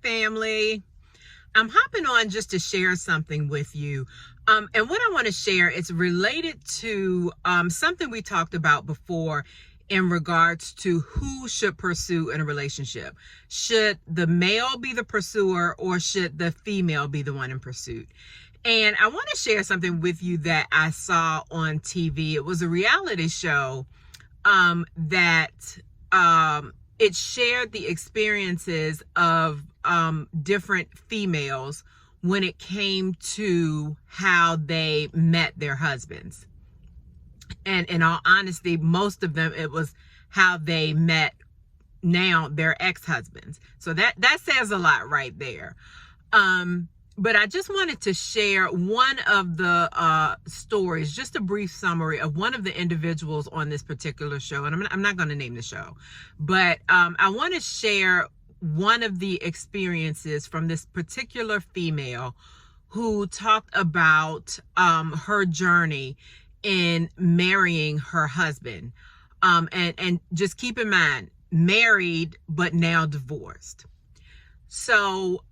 family. I'm hopping on just to share something with you. And what I want to share is related to something we talked about before in regards to who should pursue in a relationship. Should the male be the pursuer or should the female be the one in pursuit? And I want to share something with you that I saw on TV. It was a reality show that it shared the experiences of different females when it came to how they met their husbands. And in all honesty, most of them, it was how they met now their ex-husbands. So that says a lot right there. But I just wanted to share one of the stories, just a brief summary of one of the individuals on this particular show. And I'm not going to name the show, but I want to share one of the experiences from this particular female who talked about her journey in marrying her husband. And just keep in mind, married, but now divorced. So,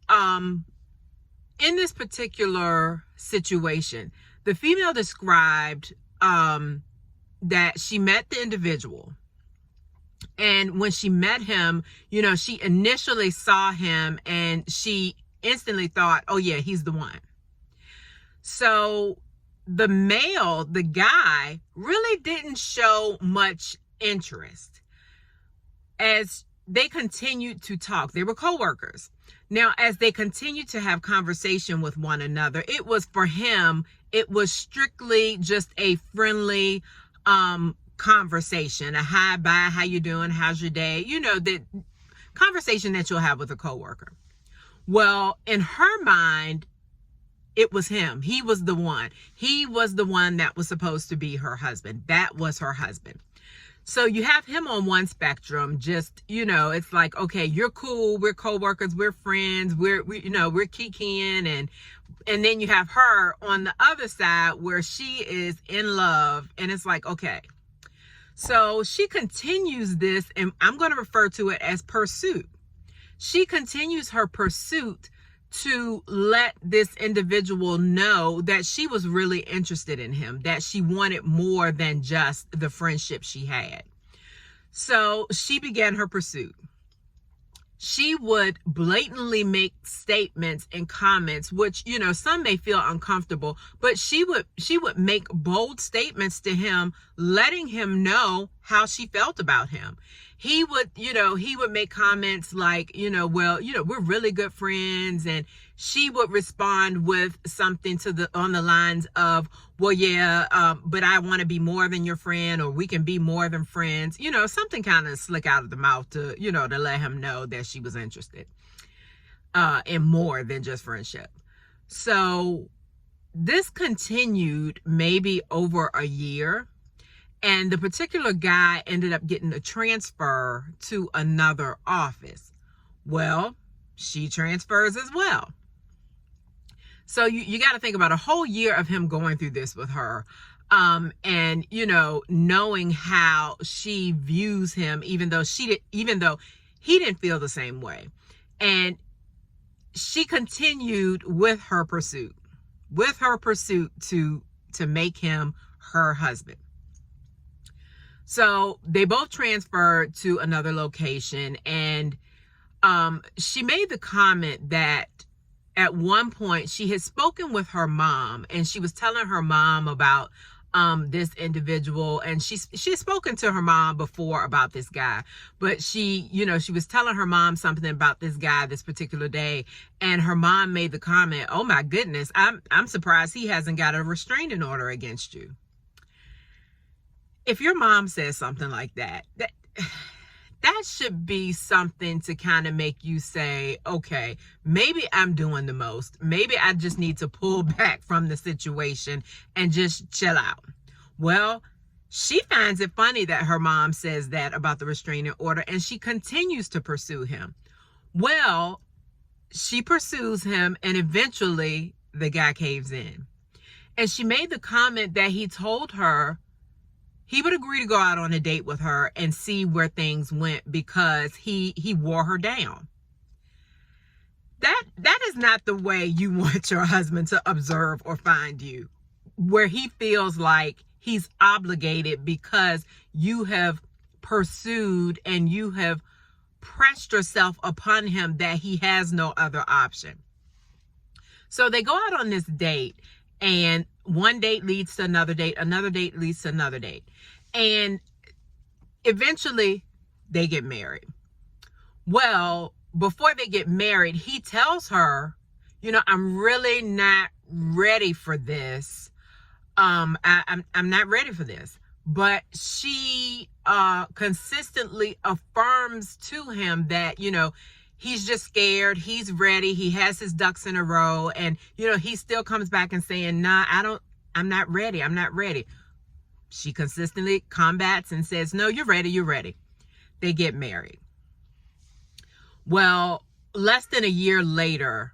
in this particular situation, the female described that she met the individual. And when she met him, she initially saw him and she instantly thought, oh yeah, he's the one. So the male, the guy, really didn't show much interest. As they continued to talk, they were co-workers. Now, as they continued to have conversation with one another, it was strictly just a friendly conversation, a hi, bye, how you doing, how's your day, the conversation that you'll have with a coworker. Well, in her mind, it was him. He was the one. He was the one that was supposed to be her husband. That was her husband. So you have him on one spectrum, just, it's like, okay, you're cool. We're coworkers. We're friends. We're kikiing. And then you have her on the other side where she is in love. And it's like, okay. So she continues this, and I'm going to refer to it as pursuit. She continues her pursuit to let this individual know that she was really interested in him, that she wanted more than just the friendship she had. So she began her pursuit. She would blatantly make statements and comments, which, some may feel uncomfortable, but she would make bold statements to him, letting him know how she felt about him. He would make comments like, well, we're really good friends. And she would respond with something on the lines of, well, yeah, but I want to be more than your friend, or we can be more than friends, something kind of slick out of the mouth to let him know that she was interested in more than just friendship. So this continued maybe over a year. And the particular guy ended up getting a transfer to another office. Well, she transfers as well. So you got to think about a whole year of him going through this with her. And, knowing how she views him, even though he didn't feel the same way. And she continued with her pursuit to make him her husband. So they both transferred to another location, and she made the comment that at one point she had spoken with her mom, and she was telling her mom about this individual, and she had spoken to her mom before about this guy, but she was telling her mom something about this guy this particular day, and her mom made the comment, "Oh my goodness, I'm surprised he hasn't got a restraining order against you." If your mom says something like that should be something to kind of make you say, okay, maybe I'm doing the most. Maybe I just need to pull back from the situation and just chill out. Well, she finds it funny that her mom says that about the restraining order, and she continues to pursue him. Well, she pursues him, and eventually the guy caves in. And she made the comment that he told her he would agree to go out on a date with her and see where things went because he wore her down. that is not the way you want your husband to observe or find you, where he feels like he's obligated because you have pursued and you have pressed yourself upon him that he has no other option. So they go out on this date, and one date leads to another date leads to another date. And eventually they get married. Well, before they get married, he tells her, I'm really not ready for this. I'm not ready for this. But she consistently affirms to him that, he's just scared. He's ready. He has his ducks in a row. And, he still comes back and saying, nah, I'm not ready. I'm not ready. She consistently combats and says, no, you're ready. You're ready. They get married. Well, less than a year later,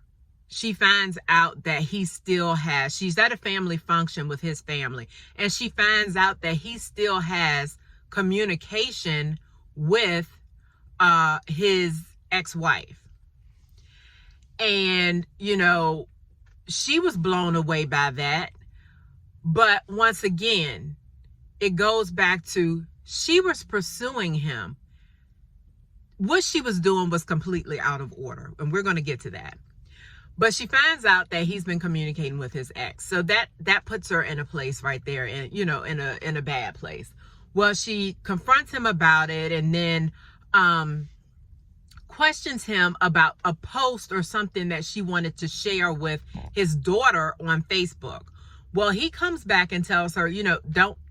she finds out that she's at a family function with his family, and she finds out that he still has communication with his ex-wife. And, she was blown away by that. But once again, it goes back to she was pursuing him. What she was doing was completely out of order, and we're going to get to that. But she finds out that he's been communicating with his ex. So that puts her in a place right there, and in a bad place. Well, she confronts him about it, and then questions him about a post or something that she wanted to share with his daughter on Facebook. Well, he comes back and tells her,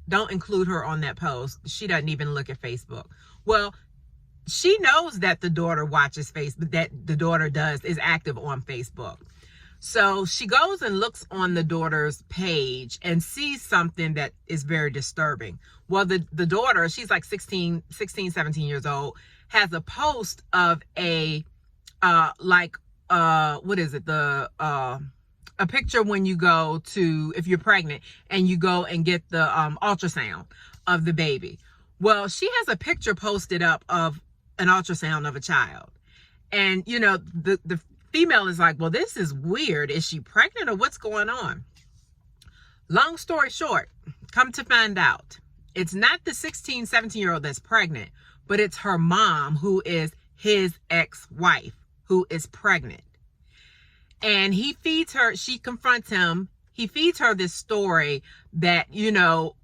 don't include her on that post. She doesn't even look at Facebook. Well, she knows that the daughter watches Facebook, that the daughter is active on Facebook. So she goes and looks on the daughter's page and sees something that is very disturbing. Well, the daughter, she's like 16, 17 years old, has a post of a picture when you go to, if you're pregnant and you go and get the ultrasound of the baby. Well, she has a picture posted up of an ultrasound of a child. And, the female is like, well, this is weird. Is she pregnant or what's going on? Long story short, come to find out, it's not the 16, 17-year-old that's pregnant, but it's her mom, who is his ex-wife, who is pregnant. And she confronts him. He feeds her this story that,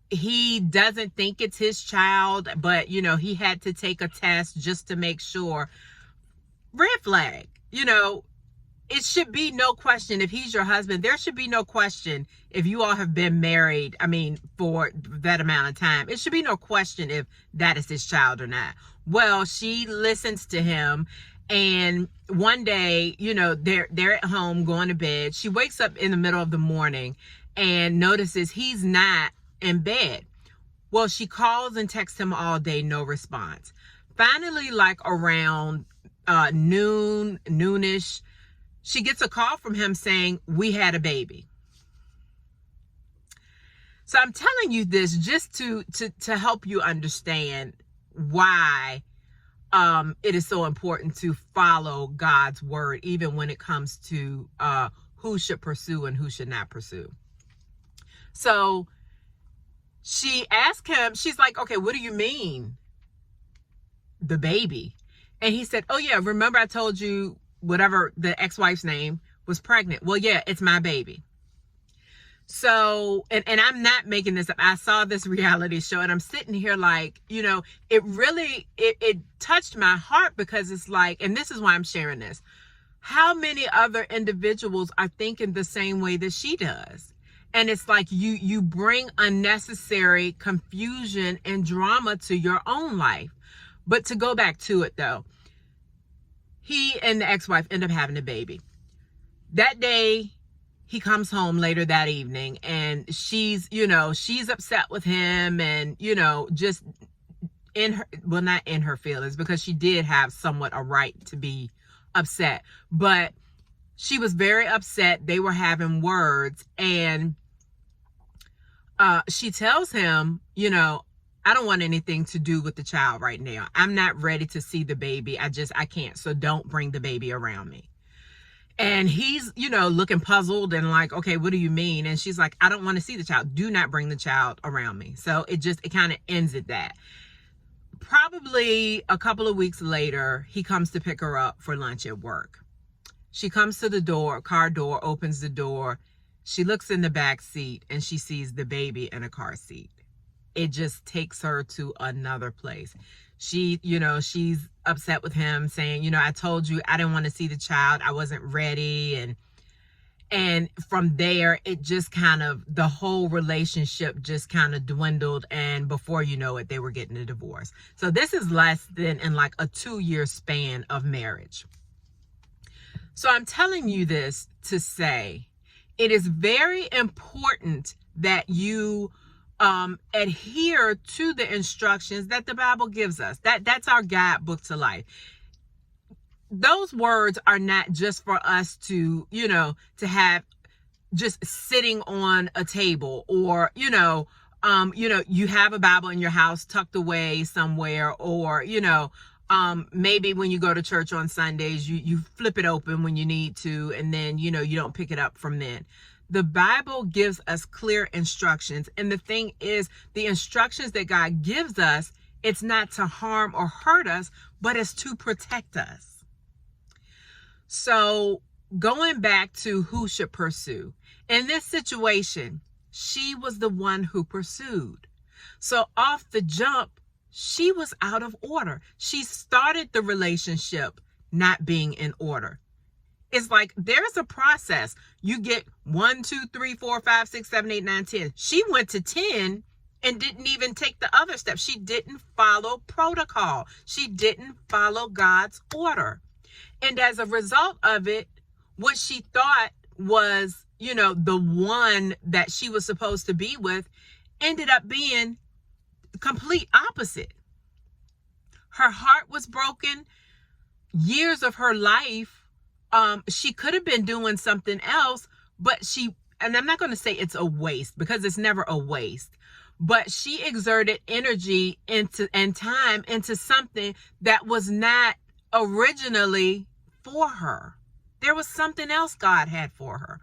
he doesn't think it's his child, but, he had to take a test just to make sure. Red flag. It should be no question if he's your husband. There should be no question if you all have been married, for that amount of time. It should be no question if that is his child or not. Well, she listens to him. And one day, they're at home going to bed. She wakes up in the middle of the morning and notices he's not in bed. Well, she calls and texts him all day, no response. Finally, like around noonish, she gets a call from him saying, we had a baby. So I'm telling you this just to help you understand why it is so important to follow God's word, even when it comes to who should pursue and who should not pursue. So she asked him, she's like, okay, what do you mean, the baby? And he said, oh yeah, remember I told you whatever the ex-wife's name was pregnant? Well, yeah, it's my baby. So, and I'm not making this up. I saw this reality show and I'm sitting here like, it really, it touched my heart, because it's like, and this is why I'm sharing this. How many other individuals are thinking the same way that she does? And it's like you bring unnecessary confusion and drama to your own life. But to go back to it though, he and the ex-wife end up having a baby. That day, he comes home later that evening and she's upset with him and, just not in her feelings, because she did have somewhat a right to be upset, but she was very upset. They were having words, and she tells him, I don't want anything to do with the child right now. I'm not ready to see the baby. I can't. So don't bring the baby around me. And he's, looking puzzled and like, okay, what do you mean? And she's like, I don't want to see the child. Do not bring the child around me. So it kind of ends at that. Probably a couple of weeks later, he comes to pick her up for lunch at work. She comes to the door, car door, opens the door. She looks in the back seat and she sees the baby in a car seat. It just takes her to another place. She's upset with him, saying, I told you I didn't want to see the child. I wasn't ready. And from there, it just the whole relationship just kind of dwindled. And before you know it, they were getting a divorce. So this is less than in like a 2-year span of marriage. So I'm telling you this to say, it is very important that you adhere to the instructions that the Bible gives us. That's our guidebook to life. Those words are not just for us to have just sitting on a table, or you have a Bible in your house tucked away somewhere, or maybe when you go to church on Sundays, you flip it open when you need to, and then you don't pick it up from then. The Bible gives us clear instructions. And the thing is, the instructions that God gives us, it's not to harm or hurt us, but it's to protect us. So going back to who should pursue. In this situation, she was the one who pursued. So off the jump, she was out of order. She started the relationship not being in order. It's like there's a process. You get 1, 2, 3, 4, 5, 6, 7, 8, 9, 10. She went to 10 and didn't even take the other steps. She didn't follow protocol. She didn't follow God's order. And as a result of it, what she thought was, the one that she was supposed to be with ended up being the complete opposite. Her heart was broken. Years of her life, she could have been doing something else, but and I'm not going to say it's a waste, because it's never a waste, but she exerted energy and time into something that was not originally for her. There was something else God had for her.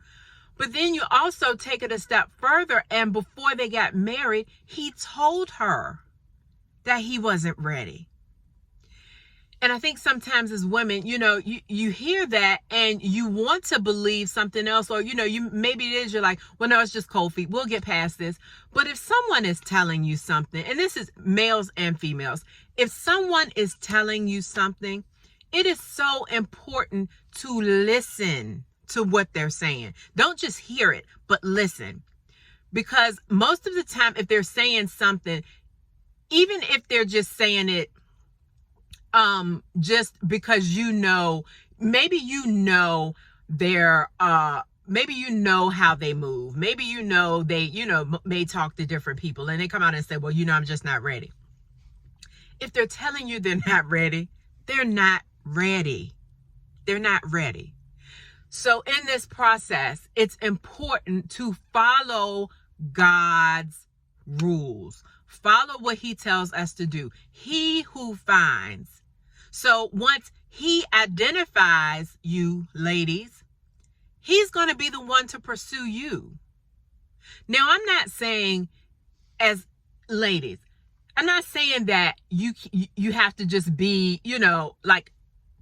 But then you also take it a step further, and before they got married, he told her that he wasn't ready. And I think sometimes as women, you hear that and you want to believe something else, or, maybe it is, you're like, well, no, it's just cold feet. We'll get past this. But if someone is telling you something, and this is males and females, if someone is telling you something, it is so important to listen to what they're saying. Don't just hear it, but listen. Because most of the time, if they're saying something, even if they're just saying it, just because maybe their maybe how they move, maybe they may talk to different people, and they come out and say, well, I'm just not ready. If they're telling you they're not ready, they're not ready. They're not ready. So in this process, it's important to follow God's rules. Follow what he tells us to do. He who finds. So once he identifies you, ladies, he's going to be the one to pursue you. Now, I'm not saying, as ladies, I'm not saying that you have to just be, like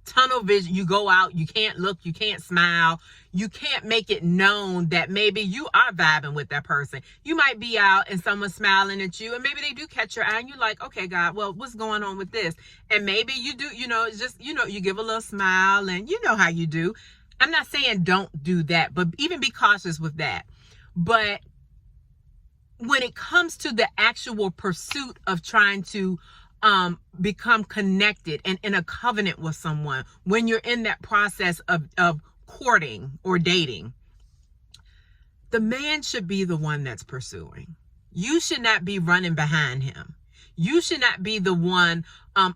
tunnel vision. You go out, you can't look, you can't smile, you can't make it known that maybe you are vibing with that person. You might be out and someone's smiling at you, and maybe they do catch your eye, and you're like, okay, God, well, what's going on with this? And maybe you do, you give a little smile, and you know how you do. I'm not saying don't do that, but even be cautious with that. But when it comes to the actual pursuit of trying to become connected and in a covenant with someone, when you're in that process of courting or dating, the man should be the one that's pursuing. You should not be running behind him. You should not be the one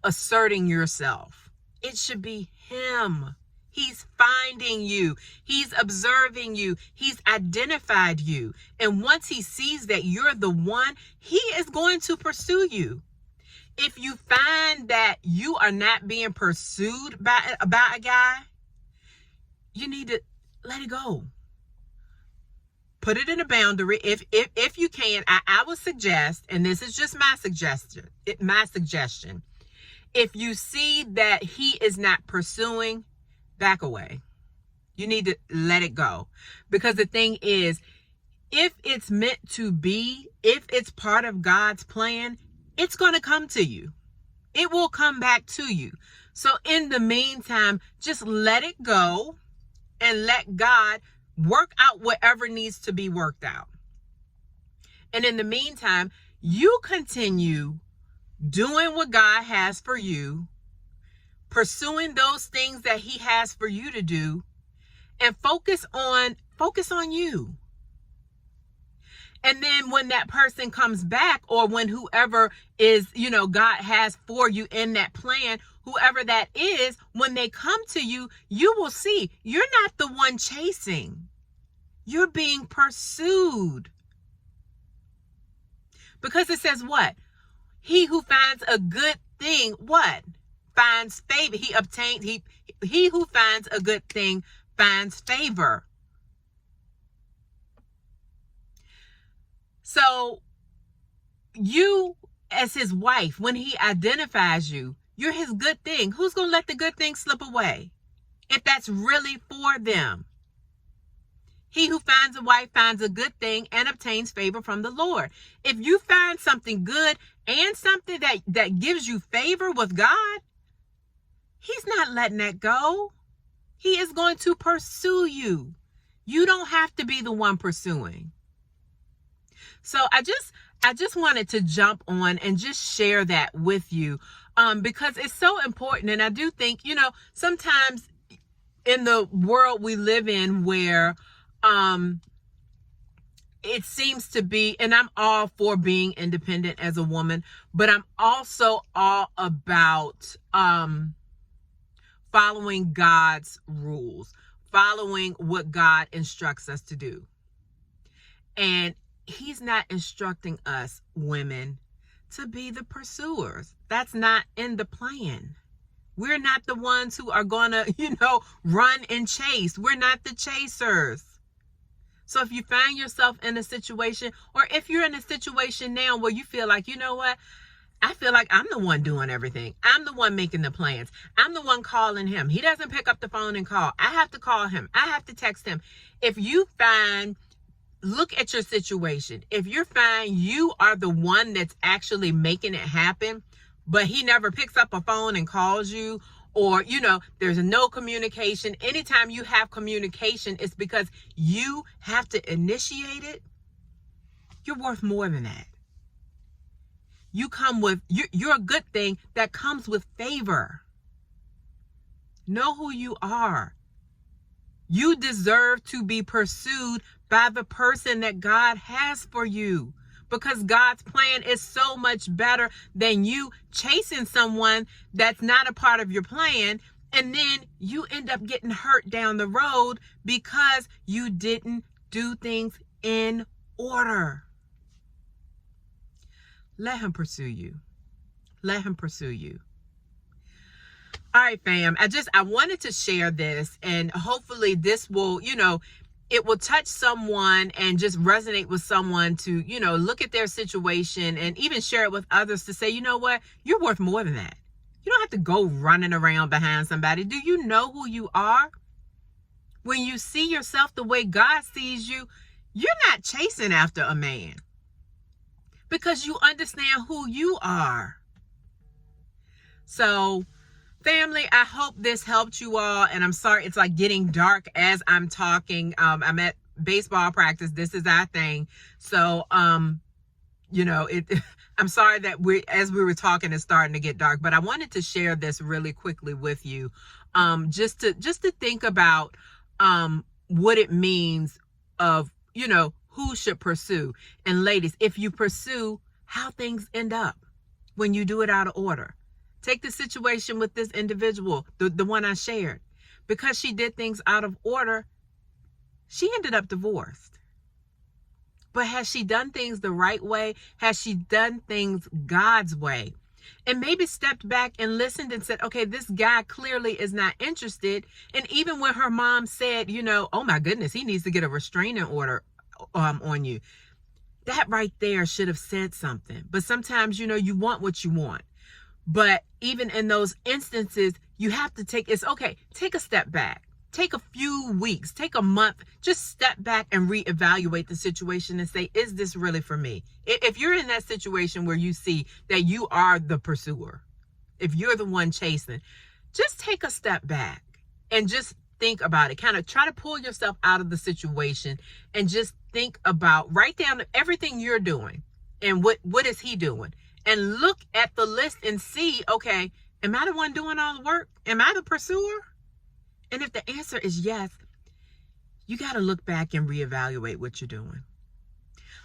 asserting yourself. It should be him. He's finding you. He's observing you. He's identified you. And once he sees that you're the one, he is going to pursue you. If you find that you are not being pursued by a guy, you need to let it go. Put it in a boundary. If you can, I would suggest, and this is just my suggestion, if you see that he is not pursuing, back away. You need to let it go. Because the thing is, if it's meant to be, if it's part of God's plan, it's going to come to you. It will come back to you. So in the meantime, just let it go and let God work out whatever needs to be worked out. And in the meantime, you continue doing what God has for you, pursuing those things that he has for you to do, and focus on you. And then when that person comes back, or when whoever is, God has for you in that plan, whoever that is, when they come to you, you will see you're not the one chasing. You're being pursued. Because it says what? He who finds a good thing, what? Finds favor. He who finds a good thing finds favor. So you, as his wife, when he identifies you, you're his good thing. Who's going to let the good thing slip away if that's really for them? He who finds a wife finds a good thing and obtains favor from the Lord. If you find something good and something that gives you favor with God, he's not letting that go. He is going to pursue you. You don't have to be the one pursuing. So I just wanted to jump on and just share that with you, because it's so important. And I do think, sometimes in the world we live in where it seems to be, and I'm all for being independent as a woman, but I'm also all about following God's rules, following what God instructs us to do. And he's not instructing us women to be the pursuers. That's not in the plan. We're not the ones who are going to, run and chase. We're not the chasers. So if you find yourself in a situation, or if you're in a situation now where you feel like, you know what? I feel like I'm the one doing everything. I'm the one making the plans. I'm the one calling him. He doesn't pick up the phone and call. I have to call him. I have to text him. If you look at your situation. If you find you are the one that's actually making it happen, but he never picks up a phone and calls you, or, there's no communication. Anytime you have communication, it's because you have to initiate it. You're worth more than that. You're a good thing that comes with favor. Know who you are. You deserve to be pursued by the person that God has for you, because God's plan is so much better than you chasing someone that's not a part of your plan, and then you end up getting hurt down the road because you didn't do things in order. Let him pursue you. Let him pursue you. All right, fam. I wanted to share this, and hopefully this will, it will touch someone and just resonate with someone to, look at their situation and even share it with others to say, you know what? You're worth more than that. You don't have to go running around behind somebody. Do you know who you are? When you see yourself the way God sees you, you're not chasing after a man, because you understand who you are. So, family, I hope this helped you all. And I'm sorry, it's like getting dark as I'm talking. I'm at baseball practice. This is our thing. So, I'm sorry that as we were talking, it's starting to get dark, but I wanted to share this really quickly with you. Just to think about, what it means of, who should pursue. And ladies, if you pursue, how things end up when you do it out of order. Take the situation with this individual, the one I shared. Because she did things out of order, she ended up divorced. But has she done things the right way? Has she done things God's way? and maybe stepped back and listened and said, okay, this guy clearly is not interested. And even when her mom said, oh my goodness, he needs to get a restraining order on you. That right there should have said something. But sometimes, you want what you want. But even in those instances, you have to take a step back. Take a few weeks, take a month, just step back and reevaluate the situation and say, is this really for me? If you're in that situation where you see that you are the pursuer, if you're the one chasing, just take a step back and just think about it. Kind of try to pull yourself out of the situation and just think about, write down everything you're doing and what is he doing? And look at the list and see, okay, am I the one doing all the work? Am I the pursuer? And if the answer is yes, you got to look back and reevaluate what you're doing.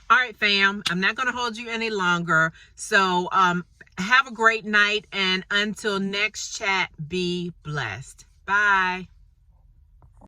All right, fam, I'm not going to hold you any longer. So have a great night. And until next chat, be blessed. Bye.